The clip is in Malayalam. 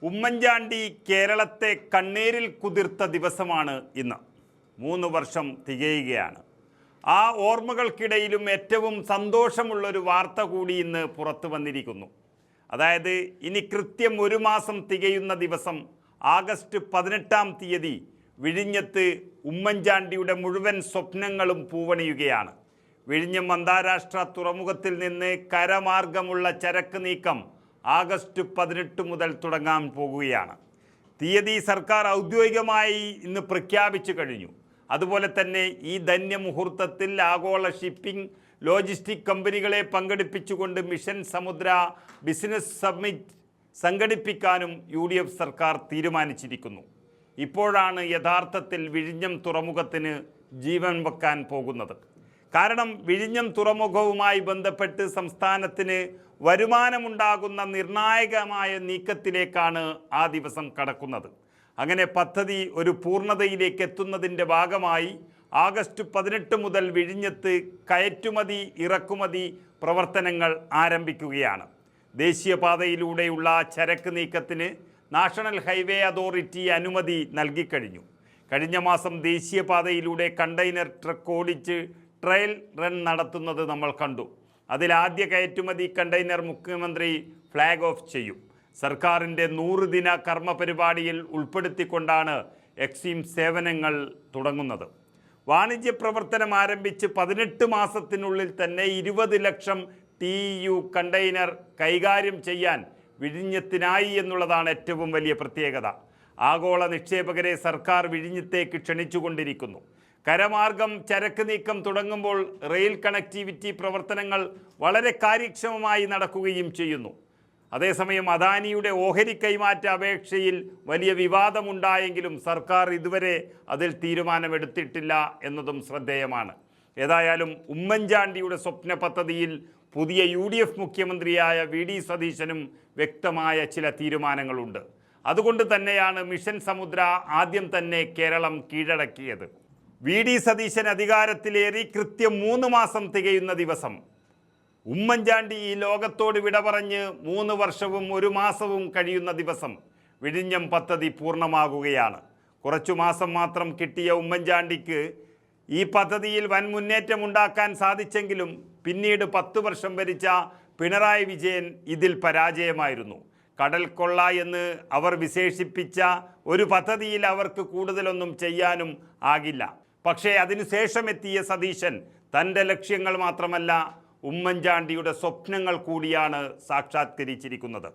ഉമ്മൻചാണ്ടി കേരളത്തെ കണ്ണീരിൽ കുതിർത്ത ദിവസമാണ് ഇന്ന്. 3 വർഷം തികയുകയാണ്. ആ ഓർമ്മകൾക്കിടയിലും ഏറ്റവും സന്തോഷമുള്ളൊരു വാർത്ത കൂടി ഇന്ന് പുറത്തു വന്നിരിക്കുന്നു. അതായത് ഇനി കൃത്യം 1 മാസം തികയുന്ന ദിവസം ആഗസ്റ്റ് 18-ാം തീയതി വിഴിഞ്ഞത്ത് ഉമ്മൻചാണ്ടിയുടെ മുഴുവൻ സ്വപ്നങ്ങളും പൂവണിയുകയാണ്. വിഴിഞ്ഞം അന്താരാഷ്ട്ര തുറമുഖത്തിൽ നിന്ന് കരമാർഗമുള്ള ചരക്ക് നീക്കം ആഗസ്റ്റ് 18 മുതൽ തുടങ്ങാൻ പോകുകയാണ്. തീയതി സർക്കാർ ഔദ്യോഗികമായി ഇന്ന് പ്രഖ്യാപിച്ചു കഴിഞ്ഞു. അതുപോലെ തന്നെ ഈ ധന്യമുഹൂർത്തത്തിൽ ആഗോള ഷിപ്പിംഗ് ലോജിസ്റ്റിക് കമ്പനികളെ പങ്കെടുപ്പിച്ചുകൊണ്ട് മിഷൻ സമുദ്ര ബിസിനസ് സമ്മിറ്റ് സംഘടിപ്പിക്കാനും UDF സർക്കാർ തീരുമാനിച്ചിരിക്കുന്നു. ഇപ്പോഴാണ് യഥാർത്ഥത്തിൽ വിഴിഞ്ഞം തുറമുഖത്തിന് ജീവൻ വെക്കാൻ പോകുന്നത്. കാരണം വിഴിഞ്ഞം തുറമുഖവുമായി ബന്ധപ്പെട്ട് സംസ്ഥാനത്തിന് വരുമാനമുണ്ടാകുന്ന നിർണായകമായ നീക്കത്തിലേക്കാണ് ആ ദിവസം കടക്കുന്നത്. അങ്ങനെ പദ്ധതി ഒരു പൂർണ്ണതയിലേക്ക് എത്തുന്നതിൻ്റെ ഭാഗമായി ആഗസ്റ്റ് 18 മുതൽ വിഴിഞ്ഞത്ത് കയറ്റുമതി ഇറക്കുമതി പ്രവർത്തനങ്ങൾ ആരംഭിക്കുകയാണ്. ദേശീയപാതയിലൂടെയുള്ള ചരക്ക് നീക്കത്തിന് നാഷണൽ ഹൈവേ അതോറിറ്റി അനുമതി നൽകിക്കഴിഞ്ഞു. കഴിഞ്ഞ മാസം ദേശീയപാതയിലൂടെ കണ്ടെയ്നർ ട്രക്ക് ഓടിച്ച് ട്രയൽ റൺ നടത്തുന്നത് നമ്മൾ കണ്ടു. അതിലാദ്യ കയറ്റുമതി കണ്ടെയ്നർ മുഖ്യമന്ത്രി ഫ്ലാഗ് ഓഫ് ചെയ്യും. സർക്കാരിൻ്റെ 100 ദിന കർമ്മ പരിപാടിയിൽ ഉൾപ്പെടുത്തിക്കൊണ്ടാണ് എക്സിം സേവനങ്ങൾ തുടങ്ങുന്നത്. വാണിജ്യ പ്രവർത്തനം ആരംഭിച്ച് 18 മാസത്തിനുള്ളിൽ തന്നെ 20 ലക്ഷം TEU കണ്ടെയ്നർ കൈകാര്യം ചെയ്യാൻ വിഴിഞ്ഞത്തിനായി എന്നുള്ളതാണ് ഏറ്റവും വലിയ പ്രത്യേകത. ആഗോള നിക്ഷേപകരെ സർക്കാർ വിഴിഞ്ഞത്തേക്ക് ക്ഷണിച്ചുകൊണ്ടിരിക്കുന്നു. കരമാർഗം ചരക്ക് നീക്കം തുടങ്ങുമ്പോൾ റെയിൽ കണക്ടിവിറ്റി പ്രവർത്തനങ്ങൾ വളരെ കാര്യക്ഷമമായി നടക്കുകയും ചെയ്യുന്നു. അതേസമയം അദാനിയുടെ ഓഹരി കൈമാറ്റ അപേക്ഷയിൽ വലിയ വിവാദമുണ്ടായെങ്കിലും സർക്കാർ ഇതുവരെ അതിൽ തീരുമാനമെടുത്തിട്ടില്ല എന്നതും ശ്രദ്ധേയമാണ്. ഏതായാലും ഉമ്മൻചാണ്ടിയുടെ സ്വപ്ന പദ്ധതിയിൽ പുതിയ UDF മുഖ്യമന്ത്രിയായ VD സതീശനും വ്യക്തമായ ചില തീരുമാനങ്ങളുണ്ട്. അതുകൊണ്ട് തന്നെയാണ് മിഷൻ സമുദ്ര ആദ്യം തന്നെ കേരളം കീഴടക്കിയത്. VD സതീശൻ അധികാരത്തിലേറി കൃത്യം 3 മാസം തികയുന്ന ദിവസം ഉമ്മൻചാണ്ടി ഈ ലോകത്തോട് വിട പറഞ്ഞ് 3 വർഷവും 1 മാസവും കഴിയുന്ന ദിവസം വിഴിഞ്ഞം പദ്ധതി പൂർണ്ണമാകുകയാണ്. കുറച്ചു മാസം മാത്രം കിട്ടിയ ഉമ്മൻചാണ്ടിക്ക് ഈ പദ്ധതിയിൽ വൻ മുന്നേറ്റമുണ്ടാക്കാൻ സാധിച്ചെങ്കിലും പിന്നീട് 10 വർഷം ഭരിച്ച പിണറായി വിജയൻ ഇതിൽ പരാജയമായിരുന്നു. കടൽ കൊള്ള എന്ന് അവർ വിശേഷിപ്പിച്ച ഒരു പദ്ധതിയിൽ അവർക്ക് കൂടുതലൊന്നും ചെയ്യാനും ആകില്ല. പക്ഷേ അതിനുശേഷം എത്തിയ സതീശൻ തൻ്റെ ലക്ഷ്യങ്ങൾ മാത്രമല്ല ഉമ്മൻചാണ്ടിയുടെ സ്വപ്നങ്ങൾ കൂടിയാണ് സാക്ഷാത്കരിച്ചിരിക്കുന്നത്.